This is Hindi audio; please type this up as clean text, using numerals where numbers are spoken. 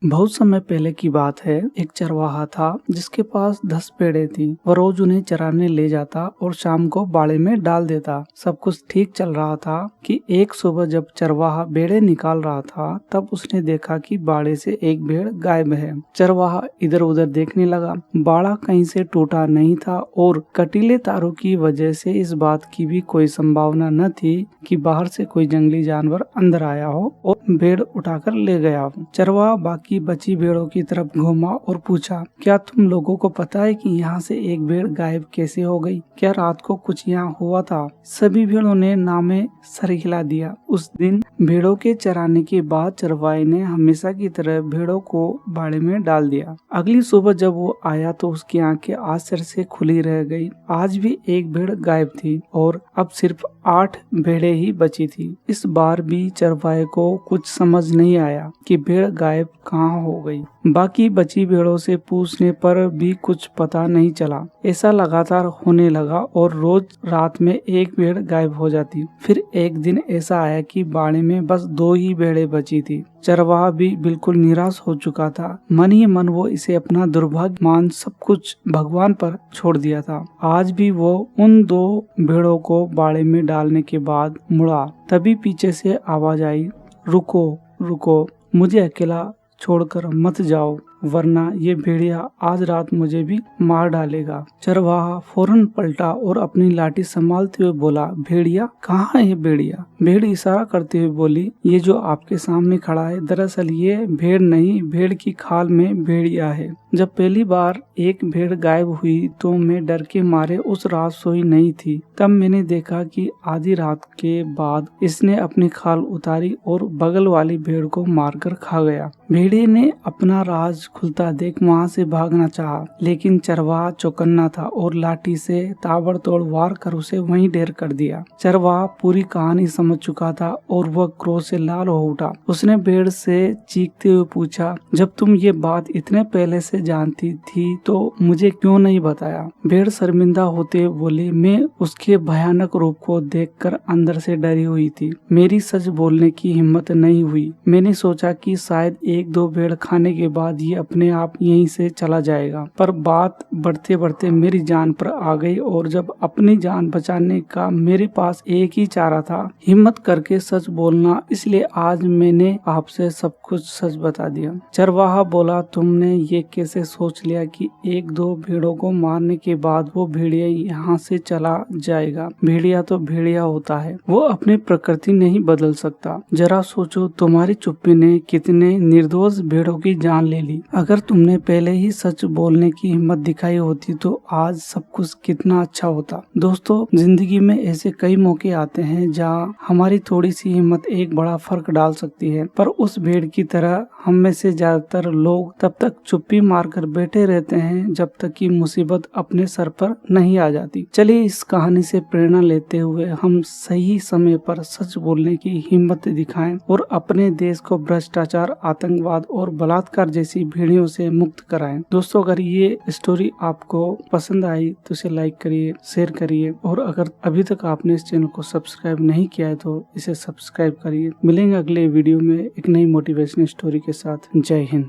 बहुत समय पहले की बात है। एक चरवाहा था जिसके पास 10 भेड़ें थी। वह रोज उन्हें चराने ले जाता और शाम को बाड़े में डाल देता। सब कुछ ठीक चल रहा था कि एक सुबह जब चरवाहा भेड़ें निकाल रहा था तब उसने देखा कि बाड़े से एक भेड़ गायब है। चरवाहा इधर उधर देखने लगा। बाड़ा कहीं से टूटा नहीं था और कटीले तारों की वजह से इस बात की भी कोई संभावना न थी कि बाहर से कोई जंगली जानवर अंदर आया हो और भेड़ उठाकर ले गया हो। चरवाहा बाकी बची भेड़ों की तरफ घूमा और पूछा, क्या तुम लोगों को पता है कि यहाँ से एक भेड़ गायब कैसे हो गई? क्या रात को कुछ यहाँ हुआ था? सभी भेड़ों ने नामे सर हिला दिया। उस दिन भेड़ों के चराने के बाद चरवाहे ने हमेशा की तरह भेड़ों को बाड़े में डाल दिया। अगली सुबह जब वो आया तो उसकी आंखें आश्चर्य से खुली रह गई। आज भी एक भेड़ गायब थी और अब सिर्फ 8 भेड़ें ही बची थी। इस बार भी चरवाहे को कुछ समझ नहीं आया कि भेड़ गायब कहाँ हो गई। बाकी बची भेड़ों से पूछने पर भी कुछ पता नहीं चला। ऐसा लगातार होने लगा और रोज रात में एक भेड़ गायब हो जाती। फिर एक दिन ऐसा आया कि बाड़े में बस 2 ही भेड़ें बची थी। चरवाहा भी बिल्कुल निराश हो चुका था। मन ही मन वो इसे अपना दुर्भाग्य मान सब कुछ भगवान पर छोड़ दिया था। आज भी वो उन 2 भेड़ों को बाड़े में डालने के बाद मुड़ा। तभी पीछे से आवाज आई, रुको रुको, मुझे अकेला छोड़कर मत जाओ, वरना ये भेड़िया आज रात मुझे भी मार डालेगा। चरवाहा फौरन पलटा और अपनी लाठी संभालते हुए बोला, भेड़िया कहाँ है भेड़िया? भेड़ इशारा करते हुए बोली, ये जो आपके सामने खड़ा है दरअसल ये भेड़ नहीं, भेड़ की खाल में भेड़िया है। जब पहली बार एक भेड़ गायब हुई तो मैं डर के मारे उस रात सोई नहीं थी। तब मैंने देखा कि आधी रात के बाद इसने अपनी खाल उतारी और बगल वाली भेड़ को मारकर खा गया। भेड़िए ने अपना राज खुलता देख वहां से भागना चाहा, लेकिन चरवाहा चौकन्ना था और लाठी से ताबड़तोड़ वार कर उसे वहीं ढेर कर दिया। चरवाहा पूरी कहानी समझ चुका था और वह क्रोध से लाल हो उठा। उसने भेड़ से चीखते हुए पूछा, जब तुम ये बात इतने पहले से जानती थी तो मुझे क्यों नहीं बताया? भेड़ शर्मिंदा होते बोली, मैं उसके भयानक रूप को देखकर अंदर से डरी हुई थी। मेरी सच बोलने की हिम्मत नहीं हुई। मैंने सोचा कि शायद 1-2 भेड़ खाने के बाद ये अपने आप यहीं से चला जाएगा, पर बात बढ़ते बढ़ते मेरी जान पर आ गई और जब अपनी जान बचाने का मेरे पास एक ही चारा था, हिम्मत करके सच बोलना, इसलिए आज मैंने आपसे सब कुछ सच बता दिया। चरवाहा बोला, तुमने ये कैसे सोच लिया कि 1-2 भेड़ों को मारने के बाद वो भेड़िया यहाँ से चला जाएगा? भेड़िया तो भेड़िया होता है, वो अपनी प्रकृति नहीं बदल सकता। जरा सोचो, तुम्हारी चुप्पी ने कितने निर्दोष भेड़ों की जान ले ली। अगर तुमने पहले ही सच बोलने की हिम्मत दिखाई होती तो आज सब कुछ कितना अच्छा होता। दोस्तों, जिंदगी में ऐसे कई मौके आते हैं जहाँ हमारी थोड़ी सी हिम्मत एक बड़ा फर्क डाल सकती है, पर उस भेड़ की तरह हम में से ज्यादातर लोग तब तक चुप्पी मारकर बैठे रहते हैं जब तक कि मुसीबत अपने सर पर नहीं आ जाती। चलिए इस कहानी से प्रेरणा लेते हुए हम सही समय पर सच बोलने की हिम्मत दिखाएं और अपने देश को भ्रष्टाचार, आतंकवाद और बलात्कार जैसी भेड़ियों से मुक्त कराएं। दोस्तों, अगर ये स्टोरी आपको पसंद आई तो इसे लाइक करिए, शेयर करिए और अगर अभी तक आपने इस चैनल को सब्सक्राइब नहीं किया है तो इसे सब्सक्राइब करिए। मिलेंगे अगले वीडियो में एक नई मोटिवेशनल स्टोरी के साथ। जय हिंद।